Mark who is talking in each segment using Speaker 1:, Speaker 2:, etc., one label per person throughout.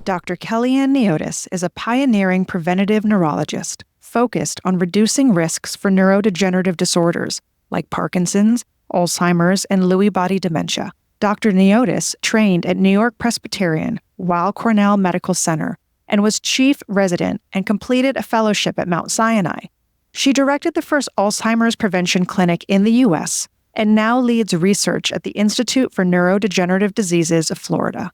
Speaker 1: Dr. Kellyann Niotis is a pioneering preventive neurologist focused on reducing risks for neurodegenerative disorders like Parkinson's, Alzheimer's, and Lewy Body Dementia. Dr. Niotis trained at New-York-Presbyterian, Weill Cornell Medical Center, and was chief resident and completed a fellowship at Mount Sinai. She directed the first Alzheimer's prevention clinic in the U.S. and now leads research at the Institute for Neurodegenerative Diseases of Florida.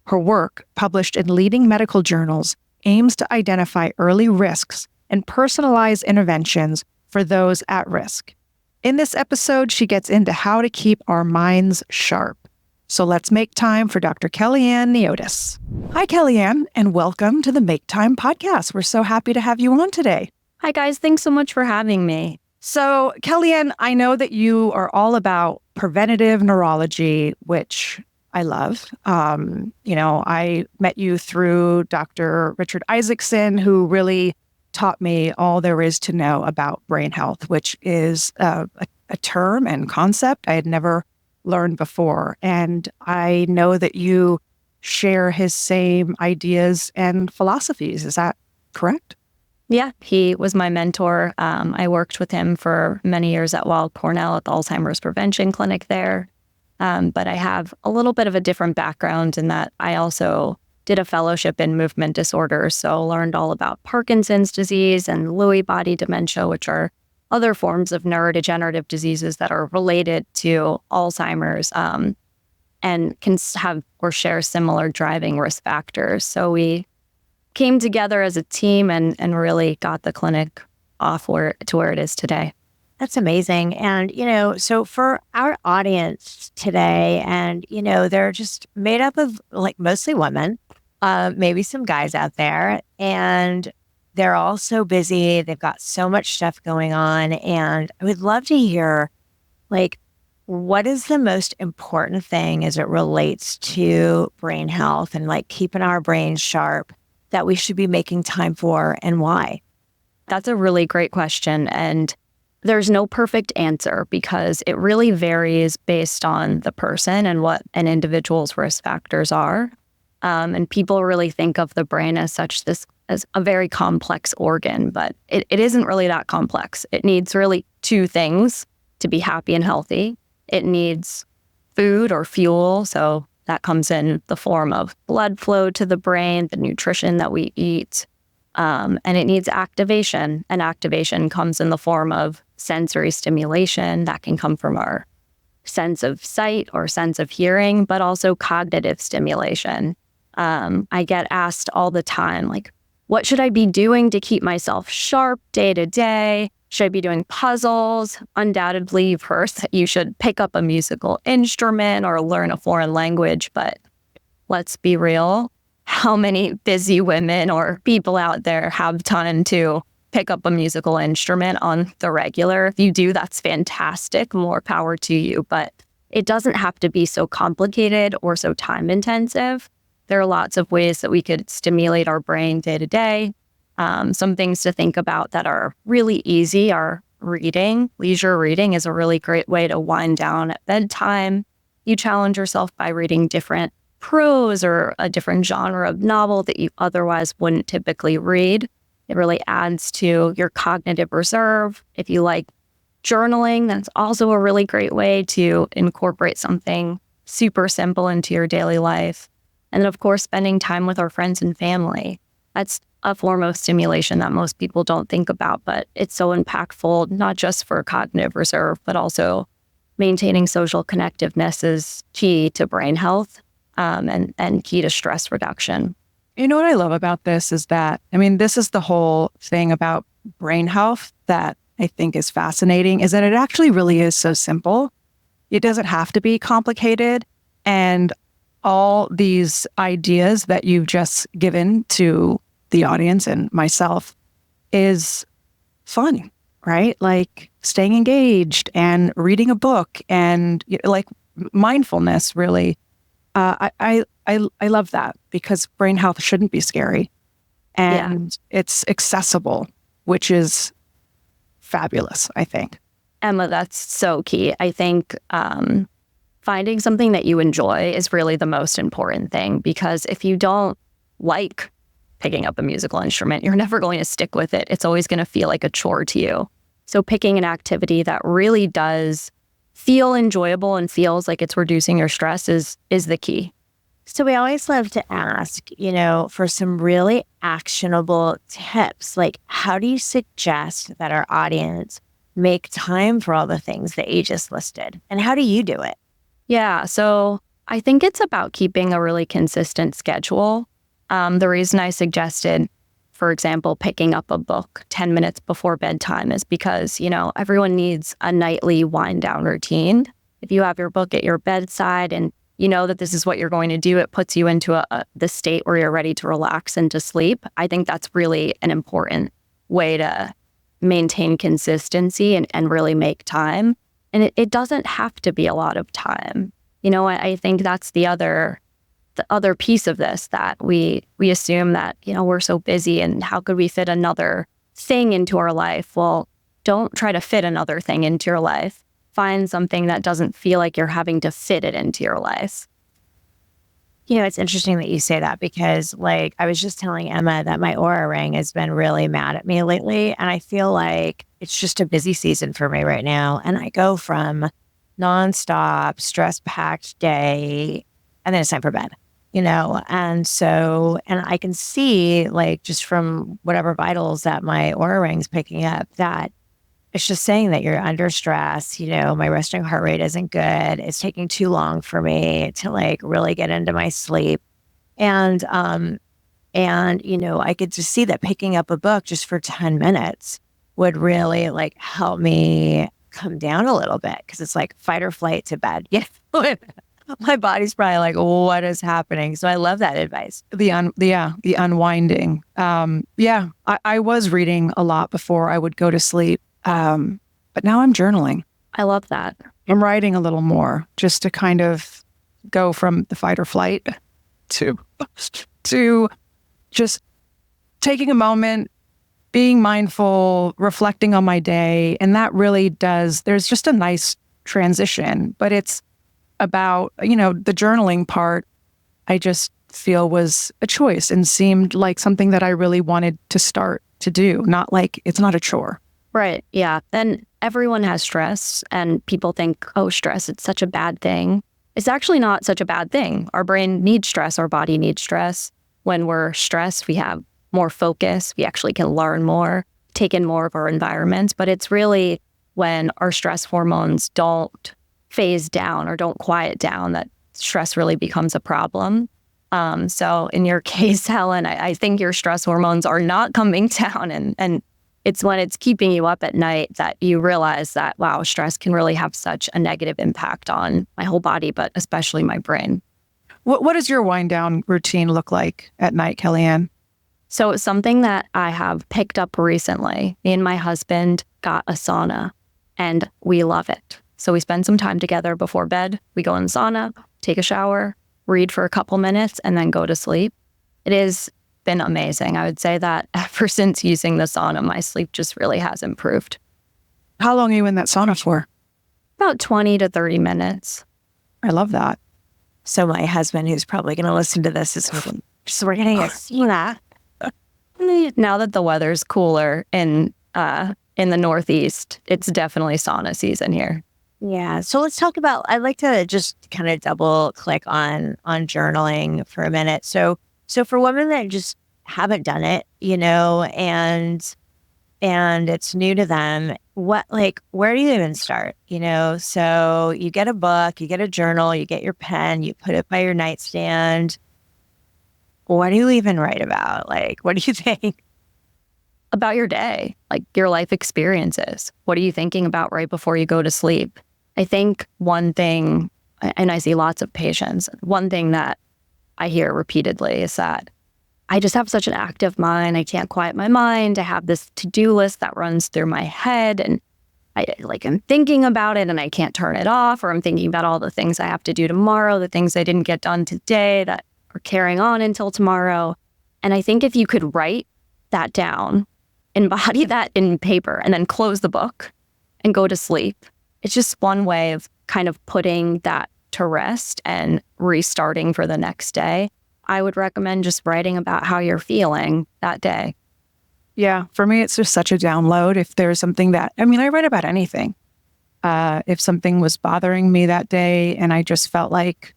Speaker 1: Her work, published in leading medical journals, aims to identify early risks and personalize interventions for those at risk. In this episode, she gets into how to keep our minds sharp. So let's make time for Dr. Kellyann Niotis. Hi, Kellyann, and welcome to the Make Time podcast. We're so happy to have you on today.
Speaker 2: Hi, guys. Thanks so much for having me.
Speaker 1: So, Kellyann, I know that you are all about preventative neurology, which I love. I met you through Dr. Richard Isaacson, who really taught me all there is to know about brain health, which is a term and concept I had never learned before. And I know that you share his same ideas and philosophies. Is that correct?
Speaker 2: Yeah, he was my mentor. I worked with him for many years at Weill Cornell at the Alzheimer's Prevention Clinic there. But I have a little bit of a different background in that I also did a fellowship in movement disorders, so learned all about Parkinson's disease and Lewy Body Dementia, which are other forms of neurodegenerative diseases that are related to Alzheimer's and can have or share similar driving risk factors. So we came together as a team and really got the clinic off to where it is today.
Speaker 3: That's amazing. And, so for our audience today, and, they're just made up of mostly women, maybe some guys out there, and they're all so busy. They've got so much stuff going on. And I would love to hear, what is the most important thing as it relates to brain health and keeping our brains sharp that we should be making time for, and why?
Speaker 2: That's a really great question. And there's no perfect answer because it really varies based on the person and what an individual's risk factors are. And people really think of the brain as a very complex organ, but it isn't really that complex. It needs really two things to be happy and healthy. It needs food or fuel, so that comes in the form of blood flow to the brain, the nutrition that we eat, and it needs activation. And activation comes in the form of sensory stimulation that can come from our sense of sight or sense of hearing, but also cognitive stimulation. I get asked all the time, what should I be doing to keep myself sharp day to day? Should I be doing puzzles? Undoubtedly, you've heard that you should pick up a musical instrument or learn a foreign language, but let's be real. How many busy women or people out there have time to pick up a musical instrument on the regular? If you do, that's fantastic. More power to you. But it doesn't have to be so complicated or so time intensive. There are lots of ways that we could stimulate our brain day to day. Some things to think about that are really easy are reading. Leisure reading is a really great way to wind down at bedtime. You challenge yourself by reading different prose or a different genre of novel that you otherwise wouldn't typically read. It really adds to your cognitive reserve. If you like journaling, that's also a really great way to incorporate something super simple into your daily life. And then, of course, spending time with our friends and family. That's a form of stimulation that most people don't think about, but it's so impactful, not just for cognitive reserve, but also maintaining social connectiveness is key to brain health and key to stress reduction.
Speaker 1: You know what I love about this is that, this is the whole thing about brain health that I think is fascinating, is that it actually really is so simple. It doesn't have to be complicated. And all these ideas that you've just given to the audience and myself is fun, right? Like staying engaged and reading a book and mindfulness, really. I love that because brain health shouldn't be scary and it's accessible, which is fabulous, I think.
Speaker 2: Emma, that's so key. I think finding something that you enjoy is really the most important thing, because if you don't like picking up a musical instrument. You're never going to stick with it. It's always going to feel like a chore to you. So picking an activity that really does feel enjoyable and feels like it's reducing your stress is the key.
Speaker 3: So we always love to ask, for some really actionable tips. Like, how do you suggest that our audience make time for all the things that you just listed? And how do you do it?
Speaker 2: Yeah, so I think it's about keeping a really consistent schedule. The reason I suggested, for example, picking up a book 10 minutes before bedtime is because, everyone needs a nightly wind down routine. If you have your book at your bedside and you know that this is what you're going to do, it puts you into the state where you're ready to relax and to sleep. I think that's really an important way to maintain consistency and really make time. And it doesn't have to be a lot of time. I think that's the other piece of this, that we assume that, we're so busy and how could we fit another thing into our life? Well, don't try to fit another thing into your life. Find something that doesn't feel like you're having to fit it into your life.
Speaker 3: It's interesting that you say that because I was just telling Emma that my Oura Ring has been really mad at me lately. And I feel like it's just a busy season for me right now. And I go from nonstop, stress-packed day, and then it's time for bed. And I can see just from whatever vitals that my Oura Ring's picking up that it's just saying that you're under stress. My resting heart rate isn't good. It's taking too long for me to really get into my sleep. And I could just see that picking up a book just for 10 minutes would really help me come down a little bit because it's fight or flight to bed. My body's probably what is happening? So I love that advice.
Speaker 1: The unwinding. I was reading a lot before I would go to sleep, but now I'm journaling.
Speaker 2: I love that.
Speaker 1: I'm writing a little more just to kind of go from the fight or flight to just taking a moment, being mindful, reflecting on my day. And that really there's just a nice transition, but it's about, the journaling part, I just feel was a choice and seemed like something that I really wanted to start to do. Not it's not a chore.
Speaker 2: Right. Yeah. And everyone has stress and people think, oh, stress, it's such a bad thing. It's actually not such a bad thing. Our brain needs stress. Our body needs stress. When we're stressed, we have more focus. We actually can learn more, take in more of our environment. But it's really when our stress hormones don't phase down or don't quiet down that stress really becomes a problem. So in your case, Helen, I think your stress hormones are not coming down. And it's when it's keeping you up at night that you realize that, wow, stress can really have such a negative impact on my whole body, but especially my brain.
Speaker 1: What does your wind down routine look like at night, Kellyann?
Speaker 2: So it's something that I have picked up recently. Me and my husband got a sauna and we love it. So we spend some time together before bed. We go in the sauna, take a shower, read for a couple minutes, and then go to sleep. It has been amazing. I would say that ever since using the sauna, my sleep just really has improved.
Speaker 1: How long are you in that sauna for?
Speaker 2: About 20 to 30 minutes.
Speaker 1: I love that.
Speaker 3: So my husband, who's probably going to listen to this, is so we're getting a sauna.
Speaker 2: Now that the weather's cooler in the Northeast, it's definitely sauna season here.
Speaker 3: Yeah. So let's talk about, I'd like to just kind of double click on journaling for a minute. So for women that just haven't done it, and it's new to them, where do you even start? So you get a book, you get a journal, you get your pen, you put it by your nightstand. What do you even write about? What do you think?
Speaker 2: About your day, your life experiences. What are you thinking about right before you go to sleep? I think one thing, and I see lots of patients, one thing that I hear repeatedly is that I just have such an active mind. I can't quiet my mind. I have this to-do list that runs through my head and I'm thinking about it and I can't turn it off, or I'm thinking about all the things I have to do tomorrow, the things I didn't get done today that are carrying on until tomorrow. And I think if you could write that down, embody that in paper, and then close the book and go to sleep, it's just one way of kind of putting that to rest and restarting for the next day. I would recommend just writing about how you're feeling that day.
Speaker 1: Yeah, for me, it's just such a download. If there's something that, I write about anything. If something was bothering me that day and I just felt like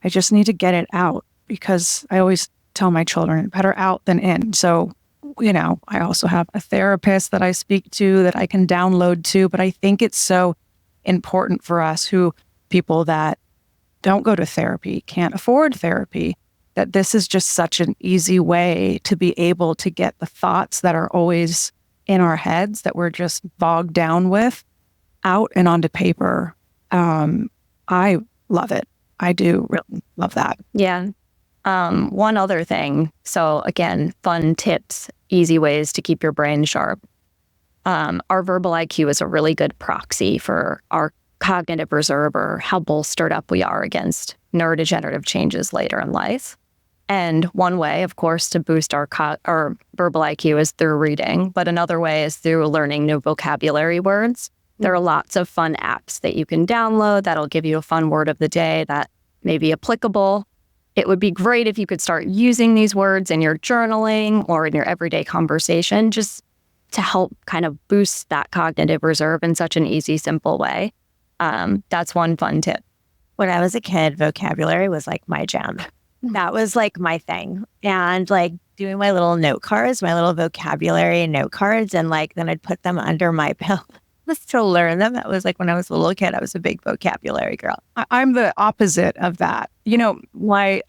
Speaker 1: I just need to get it out, because I always tell my children, better out than in. So, I also have a therapist that I speak to that I can download to, but I think it's so important for us people that don't go to therapy, can't afford therapy, that this is just such an easy way to be able to get the thoughts that are always in our heads that we're just bogged down with out and onto paper. I love it. I do really love that.
Speaker 2: Yeah. One other thing. So again, fun tips, easy ways to keep your brain sharp. Our verbal IQ is a really good proxy for our cognitive reserve, or how bolstered up we are against neurodegenerative changes later in life. And one way, of course, to boost our verbal IQ is through reading, but another way is through learning new vocabulary words. There are lots of fun apps that you can download that'll give you a fun word of the day that may be applicable. It would be great if you could start using these words in your journaling or in your everyday conversation, just to help kind of boost that cognitive reserve in such an easy, simple way. That's one fun tip.
Speaker 3: When I was a kid, vocabulary was like my jam. That was like my thing. And like doing my little note cards, my little vocabulary note cards, and like then I'd put them under my pillow to learn them. That was like when I was a little kid, I was a big vocabulary girl.
Speaker 1: I'm the opposite of that.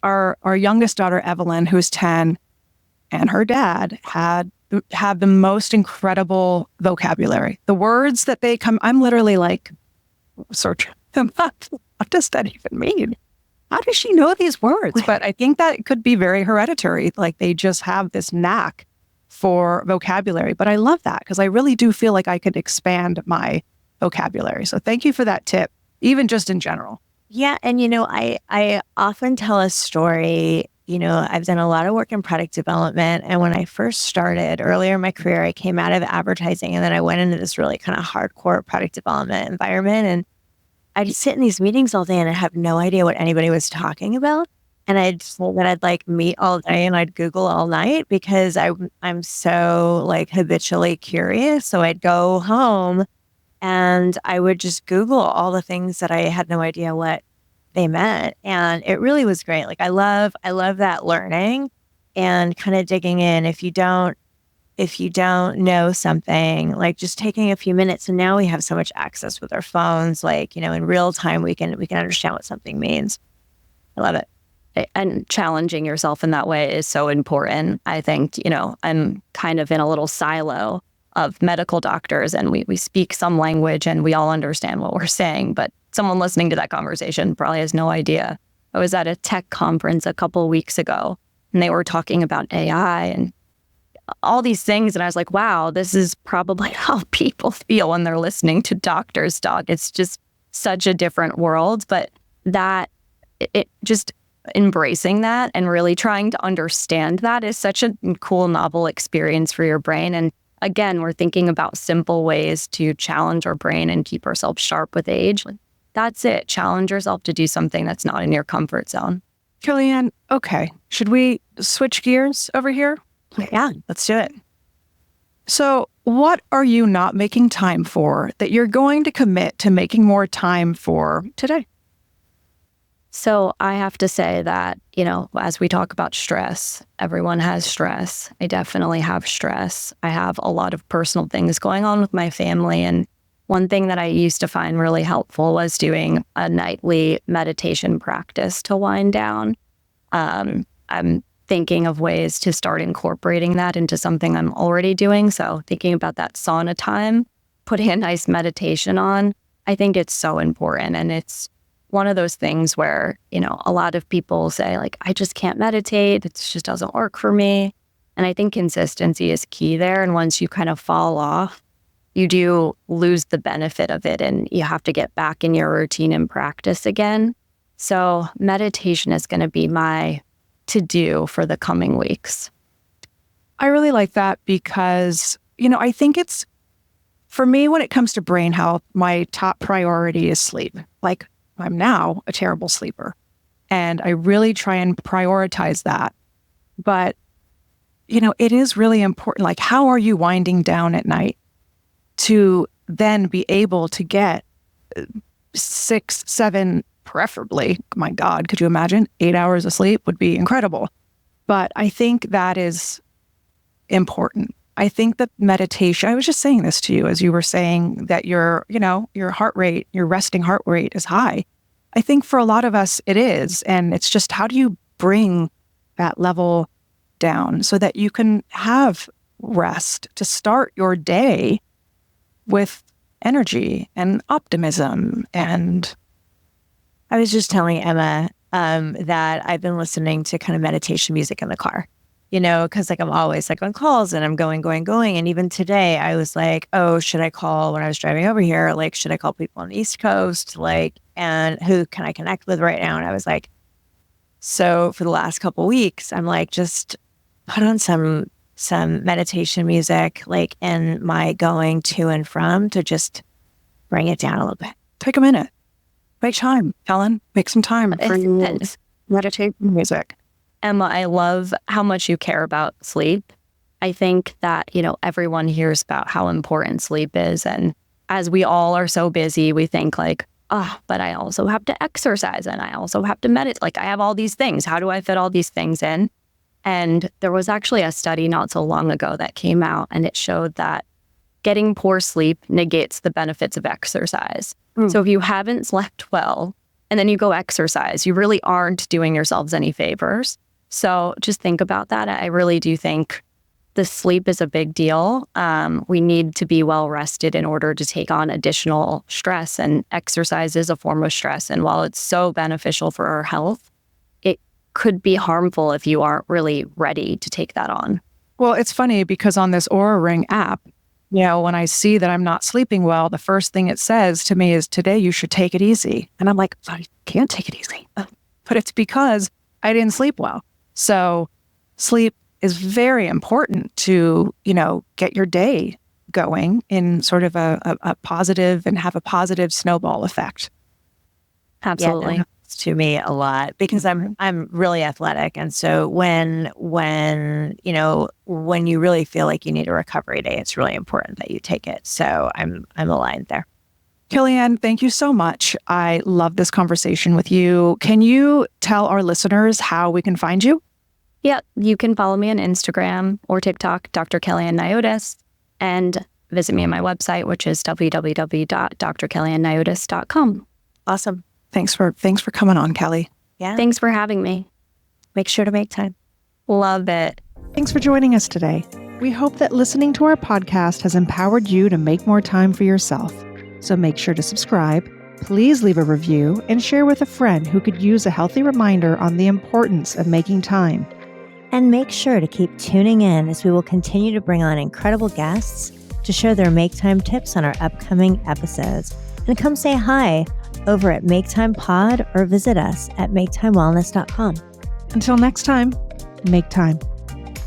Speaker 1: Our youngest daughter, Evelyn, who's 10, and her dad had the most incredible vocabulary. The words that I'm literally like, searching them up. What does that even mean? How does she know these words? But I think that it could be very hereditary. Like they just have this knack for vocabulary. But I love that because I really do feel like I could expand my vocabulary. So thank you for that tip, even just in general.
Speaker 3: Yeah. And, I often tell a story. I've done a lot of work in product development. And when I first started earlier in my career, I came out of advertising and then I went into this really kind of hardcore product development environment. And I'd sit in these meetings all day and I have no idea what anybody was talking about. And I'd like meet all day and I'd Google all night because I'm so like habitually curious. So I'd go home and I would just Google all the things that I had no idea what they meant. And it really was great. Like I love that learning and kind of digging in. If you don't know something, like just taking a few minutes, and now we have so much access with our phones, like, in real time, we can understand what something means. I love it.
Speaker 2: And challenging yourself in that way is so important. I think, I'm kind of in a little silo of medical doctors and we speak some language and we all understand what we're saying, but someone listening to that conversation probably has no idea. I was at a tech conference a couple of weeks ago and they were talking about AI and all these things. And I was like, wow, this is probably how people feel when they're listening to doctors talk. It's just such a different world, but it just embracing that and really trying to understand that is such a cool, novel experience for your brain. And again, we're thinking about simple ways to challenge our brain and keep ourselves sharp with age. That's it. Challenge yourself to do something that's not in your comfort zone.
Speaker 1: Kellyann, okay. Should we switch gears over here?
Speaker 3: Yeah, let's do it.
Speaker 1: So what are you not making time for that you're going to commit to making more time for today?
Speaker 2: So I have to say that, as we talk about stress, everyone has stress. I definitely have stress. I have a lot of personal things going on with my family. And one thing that I used to find really helpful was doing a nightly meditation practice to wind down. I'm thinking of ways to start incorporating that into something I'm already doing. So thinking about that sauna time, putting a nice meditation on, I think it's so important. And it's one of those things where, a lot of people say like, I just can't meditate. It just doesn't work for me. And I think consistency is key there. And once you kind of fall off, you do lose the benefit of it and you have to get back in your routine and practice again. So meditation is going to be my to-do for the coming weeks.
Speaker 1: I really like that because, I think it's, for me, when it comes to brain health, my top priority is sleep. Like, I'm now a terrible sleeper. And I really try and prioritize that. But, it is really important. Like, how are you winding down at night to then be able to get 6, 7, preferably, my God, could you imagine? 8 hours of sleep would be incredible. But I think that is important. I think that meditation, I was just saying this to you as you were saying that your heart rate, your resting heart rate is high. I think for a lot of us it is. And it's just, how do you bring that level down so that you can have rest to start your day with energy and optimism? And
Speaker 3: I was just telling Emma that I've been listening to kind of meditation music in the car, because I'm always on calls and I'm going. And even today I was like, oh, should I call when I was driving over here? Like, should I call people on the East Coast? And who can I connect with right now? And I was like, so for the last couple of weeks, I'm like, just put on some meditation music, in my going to and from, to just bring it down a little bit.
Speaker 1: Take a minute. Make time, Helen. Make some time for meditation music.
Speaker 2: Emma, I love how much you care about sleep. I think that, everyone hears about how important sleep is. And as we all are so busy, we think but I also have to exercise and I also have to meditate. I have all these things. How do I fit all these things in? And there was actually a study not so long ago that came out, and it showed that getting poor sleep negates the benefits of exercise. So if you haven't slept well and then you go exercise, you really aren't doing yourselves any favors. So just think about that. I really do think the sleep is a big deal. We need to be well rested in order to take on additional stress, and exercise is a form of stress. And while it's so beneficial for our health, it could be harmful if you aren't really ready to take that on.
Speaker 1: Well, it's funny because on this Oura Ring app, when I see that I'm not sleeping well, the first thing it says to me is, today you should take it easy. And I'm like, I can't take it easy. But it's because I didn't sleep well. So sleep is very important to, get your day going in sort of a positive and have a positive snowball effect.
Speaker 2: Absolutely.
Speaker 3: Yeah, to me a lot, because I'm really athletic. And so when you really feel like you need a recovery day, it's really important that you take it. So I'm aligned there.
Speaker 1: Kellyann, thank you so much. I love this conversation with you. Can you tell our listeners how we can find you?
Speaker 2: Yeah, you can follow me on Instagram or TikTok, Dr. Kellyann Niotis, and visit me on my website, which is www.drkellyanniotis.com.
Speaker 3: Awesome.
Speaker 1: Thanks for coming on, Kelly.
Speaker 3: Yeah.
Speaker 2: Thanks for having me.
Speaker 3: Make sure to make time.
Speaker 2: Love it.
Speaker 1: Thanks for joining us today. We hope that listening to our podcast has empowered you to make more time for yourself. So make sure to subscribe, please leave a review, and share with a friend who could use a healthy reminder on the importance of making time.
Speaker 3: And make sure to keep tuning in, as we will continue to bring on incredible guests to share their Make Time tips on our upcoming episodes. And come say hi over at Make Time Pod, or visit us at maketimewellness.com.
Speaker 1: Until next time, make time.